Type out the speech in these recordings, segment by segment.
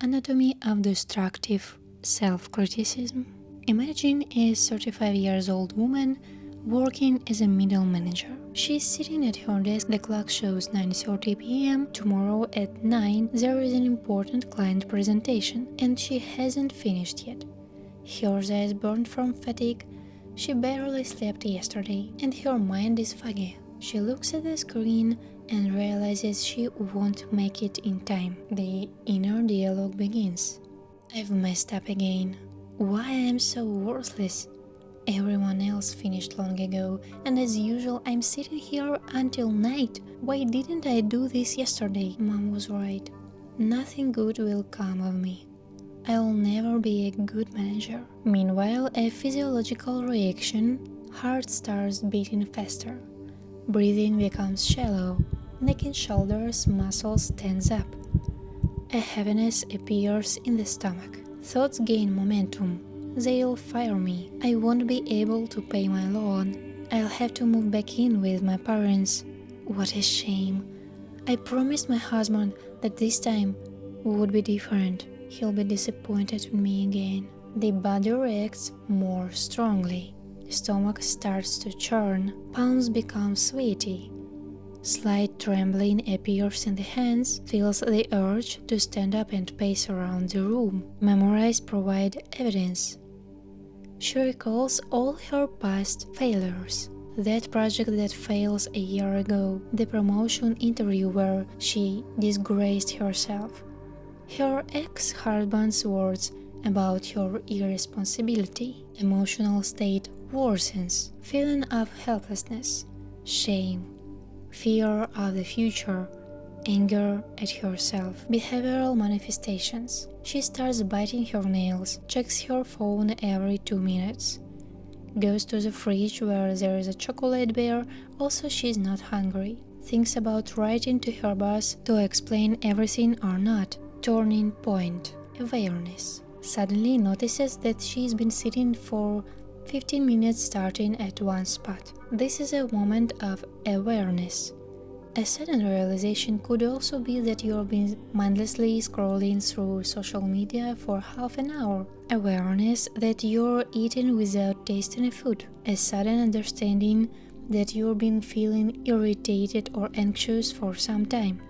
Anatomy of destructive self-criticism. Imagine a 35 years old woman working as a middle manager. She's sitting at her desk, the clock shows 9:30 p.m. Tomorrow at 9 there is an important client presentation and she hasn't finished yet. Her eyes burned from fatigue, she barely slept yesterday and her mind is foggy. She looks at the screen and realizes she won't make it in time. The inner dialogue begins. I've messed up again. Why am I so worthless? Everyone else finished long ago, and as usual I'm sitting here until night. Why didn't I do this yesterday? Mom was right. Nothing good will come of me. I'll never be a good manager. Meanwhile, a physiological reaction, heart starts beating faster. Breathing becomes shallow. Neck and shoulders muscles tense up. A heaviness appears in the stomach. Thoughts gain momentum. They'll fire me. I won't be able to pay my loan. I'll have to move back in with my parents. What a shame. I promised my husband that this time would be different. He'll be disappointed in me again. The body reacts more strongly. The stomach starts to churn. Palms become sweaty. Slight trembling appears in the hands, feels the urge to stand up and pace around the room. Memories provide evidence. She recalls all her past failures. That project that fails a year ago, the promotion interview where she disgraced herself. Her ex-husband's words about her irresponsibility. Emotional state worsens. Feeling of helplessness, shame, fear of the future, anger at herself. Behavioral manifestations. She starts biting her nails, checks her phone every 2 minutes. Goes to the fridge where there is a chocolate bar, also she's not hungry. Thinks about writing to her boss to explain everything or not. Turning point. Awareness. Suddenly notices that she's been sitting for 15 minutes starting at one spot. This is a moment of awareness. A sudden realization could also be that you've been mindlessly scrolling through social media for half an hour. Awareness that you're eating without tasting a food. A sudden understanding that you've been feeling irritated or anxious for some time.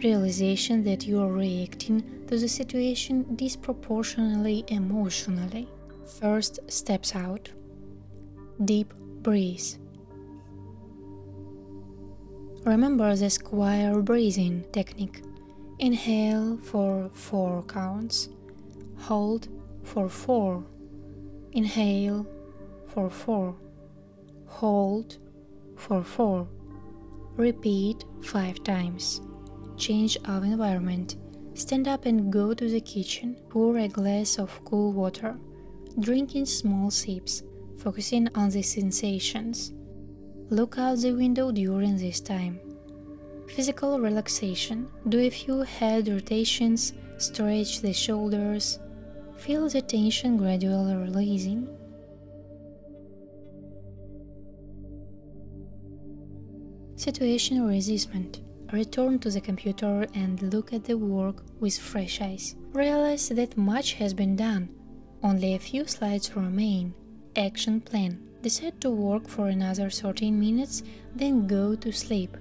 Realization that you're reacting to the situation disproportionately emotionally. First steps out. Deep breath. Remember the square breathing technique. Inhale for 4 counts. Hold for 4. Inhale for 4. Hold for 4. Repeat 5 times. Change of environment. Stand up and go to the kitchen. Pour a glass of cool water. Drink in small sips, focusing on the sensations. Look out the window during this time. Physical relaxation. Do a few head rotations, stretch the shoulders. Feel the tension gradually releasing. Situation reassessment. Return to the computer and look at the work with fresh eyes. Realize that much has been done. Only a few slides remain. Action plan. Decide to work for another 13 minutes, then go to sleep.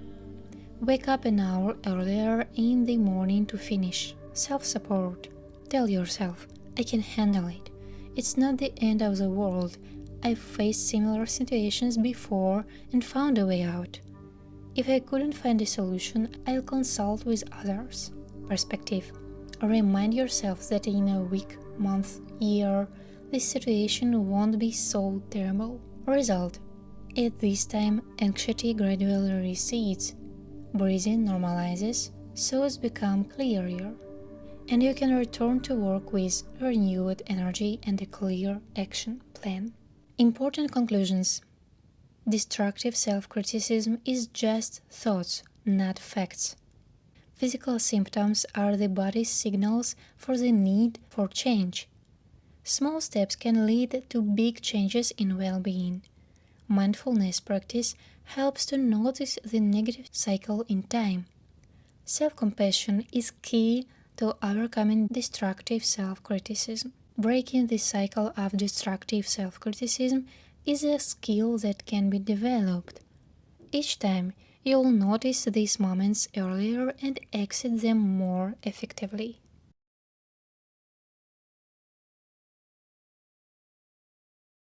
Wake up an hour earlier in the morning to finish. Self-support. Tell yourself, I can handle it. It's not the end of the world. I've faced similar situations before and found a way out. If I couldn't find a solution, I'll consult with others. Perspective. Remind yourself that in a week, month, year, this situation won't be so terrible. Result. At this time, anxiety gradually recedes. Breathing normalizes, thoughts become clearer, and you can return to work with renewed energy and a clear action plan. Important conclusions. Destructive self-criticism is just thoughts, not facts. Physical symptoms are the body's signals for the need for change. Small steps can lead to big changes in well-being. Mindfulness practice helps to notice the negative cycle in time. Self-compassion is key to overcoming destructive self-criticism. Breaking the cycle of destructive self-criticism is a skill that can be developed. Each time, you'll notice these moments earlier and exit them more effectively.